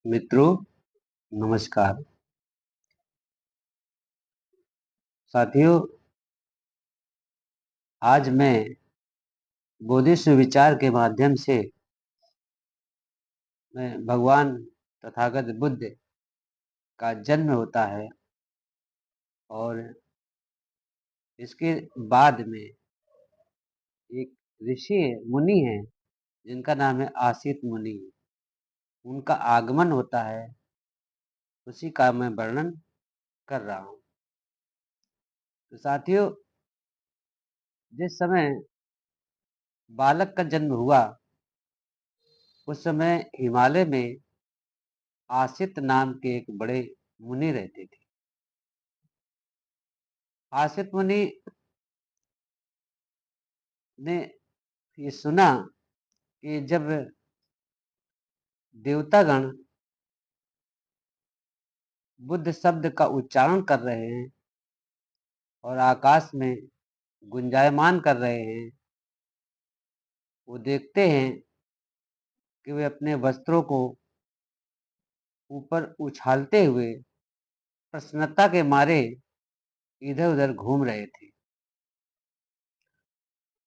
मित्रों, नमस्कार। साथियों, आज मैं बोधिसत्व विचार के माध्यम से मैं भगवान तथागत बुद्ध का जन्म होता है और इसके बाद में एक ऋषि मुनि है जिनका नाम है आसित मुनि। उनका आगमन होता है, उसी का मैं वर्णन कर रहा हूँ। तो साथियों, जिस समय बालक का जन्म हुआ उस समय हिमालय में आसित नाम के एक बड़े मुनि रहते थे। आसित मुनि ने ये सुना कि जब देवतागण बुद्ध शब्द का उच्चारण कर रहे हैं और आकाश में गुंजायमान कर रहे हैं, वो देखते हैं कि वे अपने वस्त्रों को ऊपर उछालते हुए प्रसन्नता के मारे इधर उधर घूम रहे थे।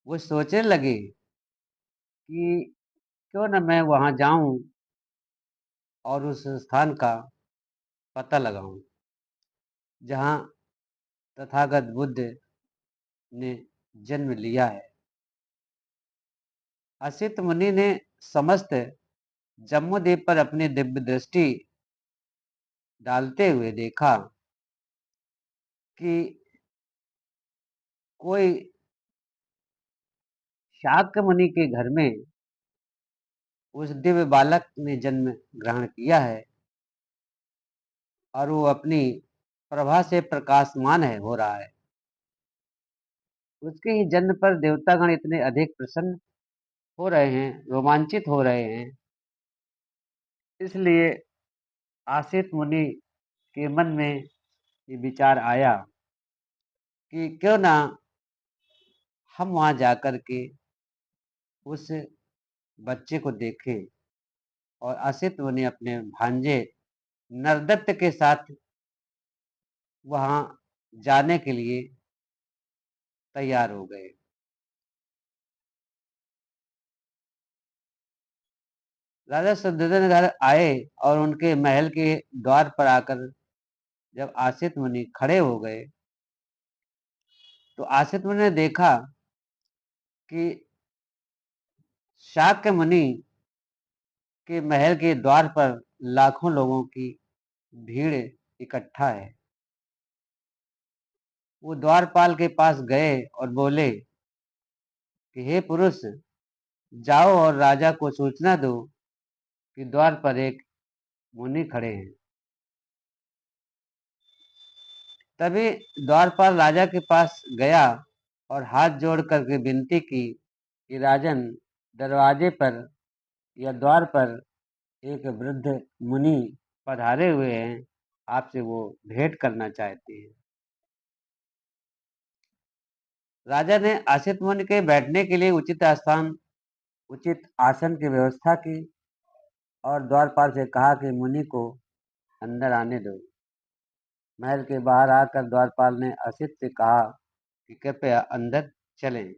वो सोचने लगे कि क्यों न मैं वहां जाऊं और उस स्थान का पता लगाऊं जहां तथागत बुद्ध ने जन्म लिया है। असित मुनि ने समस्त जम्मूद्वीप पर अपनी दिव्य दृष्टि डालते हुए देखा कि कोई शाक्य मुनि के घर में उस दिव्य बालक ने जन्म ग्रहण किया है और वो अपनी प्रभा से प्रकाशमान हो रहा है। उसके ही जन्म पर देवतागण इतने अधिक प्रसन्न हो रहे हैं, रोमांचित हो रहे हैं। इसलिए आसित मुनि के मन में ये विचार आया कि क्यों ना हम वहां जाकर के उस बच्चे को देखें। और असित मुनि अपने भांजे नरदत्त के साथ वहां जाने के लिए तैयार हो गए। राजा शुद्धोधन घर आए और उनके महल के द्वार पर आकर जब आसित मुनि खड़े हो गए तो आसित मुनि ने देखा कि शाक्य मुनि के महल के द्वार पर लाखों लोगों की भीड़ इकट्ठा है। वो द्वारपाल के पास गए और बोले कि हे पुरुष, जाओ और राजा को सूचना दो कि द्वार पर एक मुनि खड़े हैं। तभी द्वारपाल राजा के पास गया और हाथ जोड़ करके विनती की कि राजन, दरवाजे पर या द्वार पर एक वृद्ध मुनि पधारे हुए हैं, आपसे वो भेंट करना चाहते हैं। राजा ने आसित मुनि के बैठने के लिए उचित स्थान, उचित आसन की व्यवस्था की और द्वारपाल से कहा कि मुनि को अंदर आने दो। महल के बाहर आकर द्वारपाल ने असित से कहा कि कृपया अंदर चलें।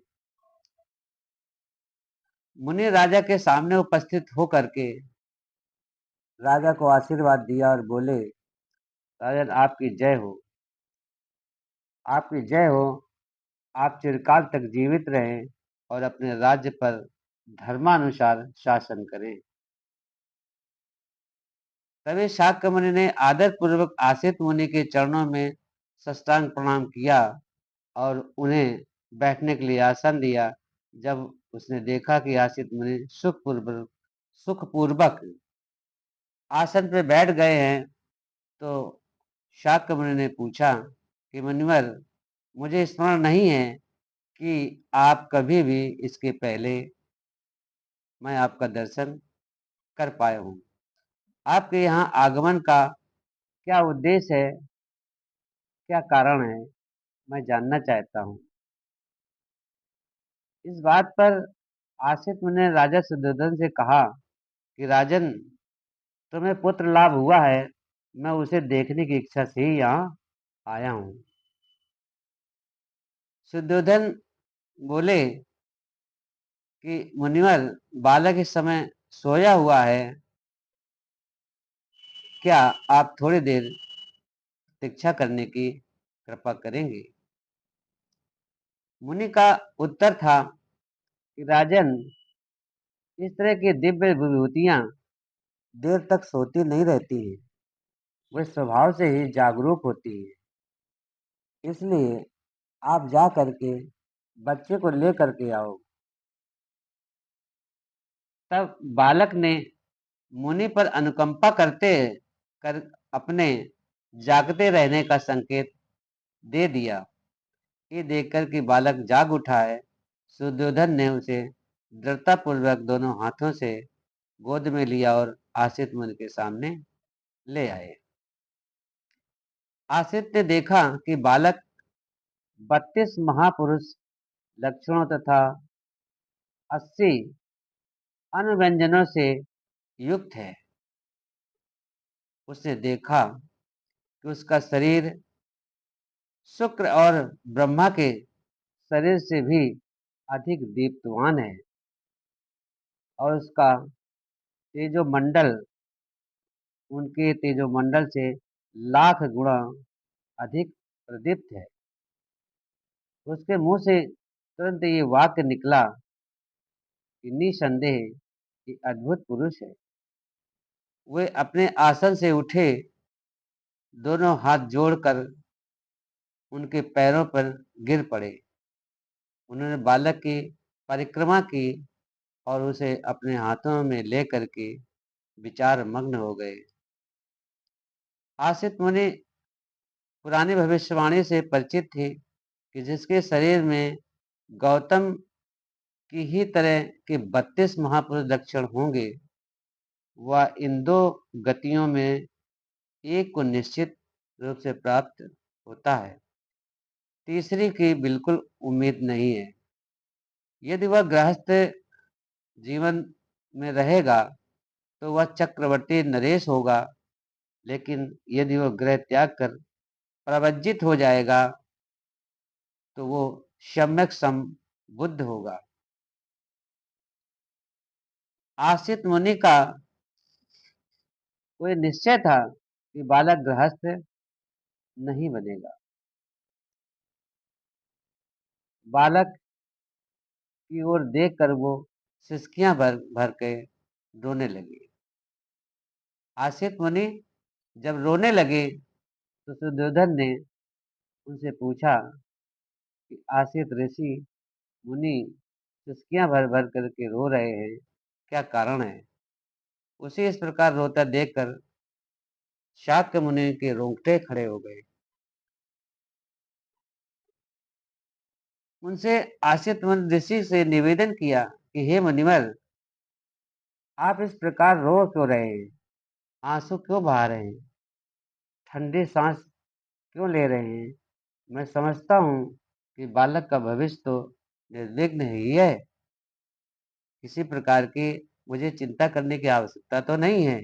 मुनि राजा के सामने उपस्थित होकर के राजा को आशीर्वाद दिया और बोले, राजन, आपकी जय हो, आपकी जय हो। आप चिरकाल तक जीवित रहें और अपने राज्य पर धर्मानुसार शासन करें। तभी शाक्य मुनि ने आदर पूर्वक आसित मुनि के चरणों में साष्टांग प्रणाम किया और उन्हें बैठने के लिए आसन दिया। जब उसने देखा कि आसित मुनि सुखपूर्वक आसन पर बैठ गए हैं तो शाक्य मुनि ने पूछा कि मुनिवर, मुझे स्मरण नहीं है कि आप कभी भी इसके पहले मैं आपका दर्शन कर पाया हूँ। आपके यहाँ आगमन का क्या उद्देश्य है, क्या कारण है, मैं जानना चाहता हूँ। इस बात पर आसित मुनि ने राजा शुद्धोधन से कहा कि राजन, तुम्हें पुत्र लाभ हुआ है, मैं उसे देखने की इच्छा से ही यहाँ आया हूँ। शुद्धोधन बोले कि मुनिवर, बालक इस समय सोया हुआ है, क्या आप थोड़ी देर प्रतीक्षा करने की कृपा करेंगे? मुनि का उत्तर था कि राजन, इस तरह की दिव्य विभूतियां देर तक सोती नहीं रहती हैं, वे स्वभाव से ही जागरूक होती हैं। इसलिए आप जा करके बच्चे को ले करके आओ। तब बालक ने मुनि पर अनुकंपा करते कर अपने जागते रहने का संकेत दे दिया। ये देखकर कि बालक जाग उठा है, सुद्योधन ने उसे दृढ़तापूर्वक दोनों हाथों से गोद में लिया और आसित मुनि के सामने ले आए। आसित ने देखा कि बालक 32 महापुरुष लक्षणों तथा 80 अनुव्यंजनों से युक्त है। उसने देखा कि उसका शरीर शुक्र और ब्रह्मा के शरीर से भी अधिक दीप्तवान है और उसका तेजोमंडल उनके तेजोमंडल से लाख गुणा अधिक प्रदीप्त है। उसके मुंह से तुरंत ये वाक्य निकला कि निसंदेह ये अद्भुत पुरुष है। वे अपने आसन से उठे, दोनों हाथ जोड़कर उनके पैरों पर गिर पड़े। उन्होंने बालक की परिक्रमा की और उसे अपने हाथों में ले करके विचार मग्न हो गए। आसित मुनि पुरानी भविष्यवाणी से परिचित थे कि जिसके शरीर में गौतम की ही तरह के 32 महापुरुष लक्षण होंगे, वह इन दो गतियों में एक को निश्चित रूप से प्राप्त होता है, तीसरी की बिल्कुल उम्मीद नहीं है। यदि वह गृहस्थ जीवन में रहेगा तो वह चक्रवर्ती नरेश होगा, लेकिन यदि वह गृह त्याग कर प्रवज्जित हो जाएगा तो वो सम्यक सम बुद्ध होगा। आसित मुनि का कोई निश्चय था कि बालक गृहस्थ नहीं बनेगा। बालक की ओर देखकर वो सिसकियां भर भर के रोने लगी। आसित मुनि जब रोने लगे तो सुद्योधन ने उनसे पूछा कि आसित ऋषि मुनि सिसकियां भर भर करके रो रहे हैं, क्या कारण है? उसे इस प्रकार रोता देखकर शाक्य मुनि के रोंगटे खड़े हो गए। उनसे आसित मुनि ऋषि से निवेदन किया कि हे मुनिवर, आप इस प्रकार रो क्यों रहे हैं? आंसू क्यों बहा रहे हैं? ठंडी सांस क्यों ले रहे हैं? मैं समझता हूँ कि बालक का भविष्य तो निर्विघ्न ही है। किसी प्रकार की मुझे चिंता करने की आवश्यकता तो नहीं है।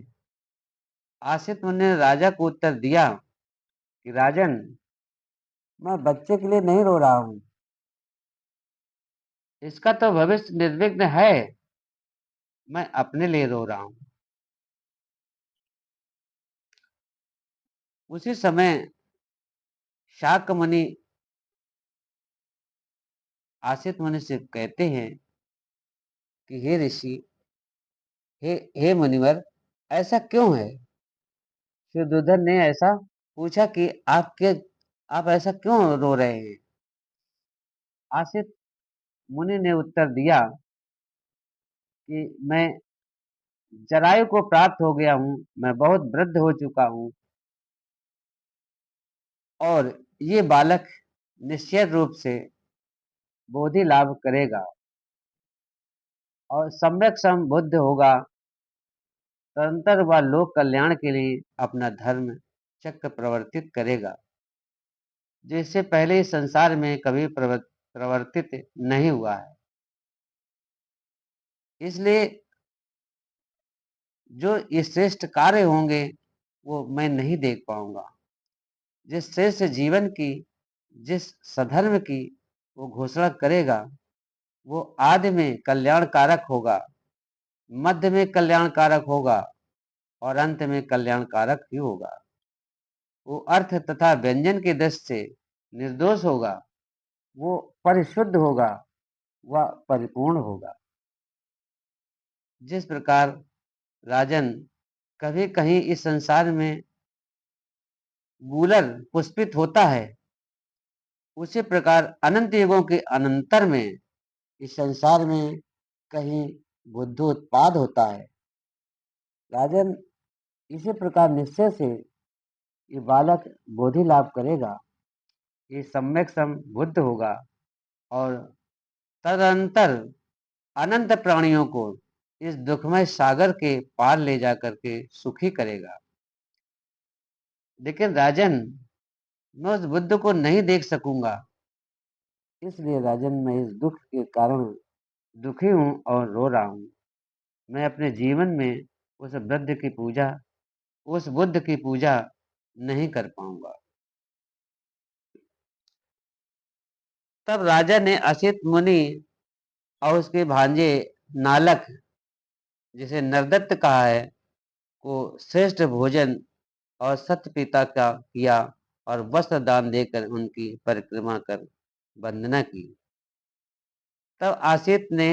आसित मुनि ने राजा को उत्तर दिया कि राजन, मैं बच्चे के लिए नहीं रो रहा हूँ, इसका तो भविष्य निर्विघ्न है, मैं अपने लिए रो रहा हूँ। उसी समय शाक्य मुनि आसित मुनि से कहते हैं कि हे ऋषि, हे मुनिवर, ऐसा क्यों है? शुद्धोधन ने ऐसा पूछा कि आप ऐसा क्यों रो रहे हैं? आसित मुनि ने उत्तर दिया कि मैं जरायु को प्राप्त हो गया हूँ, मैं बहुत वृद्ध हो चुका हूँ और ये बालक निश्चय रूप से बोधि लाभ करेगा और सम्यक सम बुद्ध होगा। तदंतर वह लोक कल्याण के लिए अपना धर्म चक्र प्रवर्तित करेगा, जो इससे पहले इस संसार में कभी प्रवर्तित नहीं हुआ है। इसलिए जो ये श्रेष्ठ कार्य होंगे वो मैं नहीं देख पाऊंगा। जिस श्रेष्ठ जीवन की, जिस सधर्म की वो घोषणा करेगा, वो आदि में कल्याणकारक होगा, मध्य में कल्याणकारक होगा और अंत में कल्याणकारक ही होगा। वो अर्थ तथा व्यंजन की दृष्टि से निर्दोष होगा, वो परिशुद्ध होगा, वह परिपूर्ण होगा। जिस प्रकार राजन कभी कहीं इस संसार में गूलर पुष्पित होता है, उसी प्रकार अनंत युगों के अनंतर में इस संसार में कहीं बुद्धोत्पाद होता है। राजन, इसी प्रकार निश्चय से ये बालक बोधि लाभ करेगा, ये सम्यक सम बुद्ध होगा और तदनंतर अनंत प्राणियों को इस दुखमय सागर के पार ले जा करके सुखी करेगा। लेकिन राजन, मैं उस बुद्ध को नहीं देख सकूंगा, इसलिए राजन मैं इस दुख के कारण दुखी हूं और रो रहा हूं। मैं अपने जीवन में उस बुद्ध की पूजा उस बुद्ध की पूजा नहीं कर पाऊंगा। तब राजा ने असित मुनि और उसके भांजे नालक, जिसे नरदत्त कहा है, को श्रेष्ठ भोजन और सत्य पिता का किया और वस्त्र दान देकर उनकी परिक्रमा कर वंदना की। तब आसित ने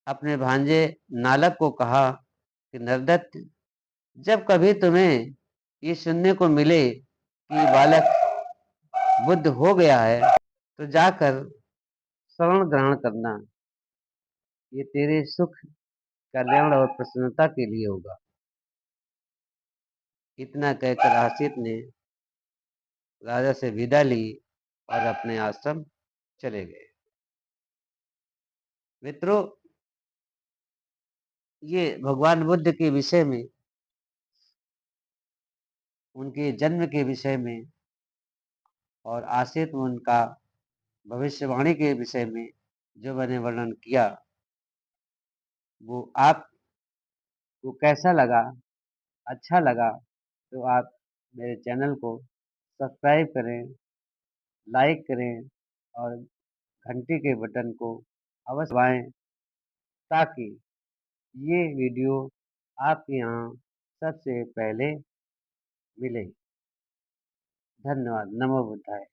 अपने भांजे नालक को कहा कि नरदत्त, जब कभी तुम्हें ये सुनने को मिले कि बालक बुद्ध हो गया है, तो जाकर शरण ग्रहण करना। ये तेरे सुख, कल्याण और प्रसन्नता के लिए होगा। इतना कहकर आसित ने राजा से विदा ली और अपने आश्रम चले गए। मित्रों, ये भगवान बुद्ध के विषय में, उनके जन्म के विषय में और आसित में उनका भविष्यवाणी के विषय में जो मैंने वर्णन किया, वो आपको कैसा लगा? अच्छा लगा तो आप मेरे चैनल को सब्सक्राइब करें, लाइक करें और घंटी के बटन को अवश्य दबाएं, ताकि ये वीडियो आपके यहाँ सबसे पहले मिले। धन्यवाद। नमो बुद्धाय।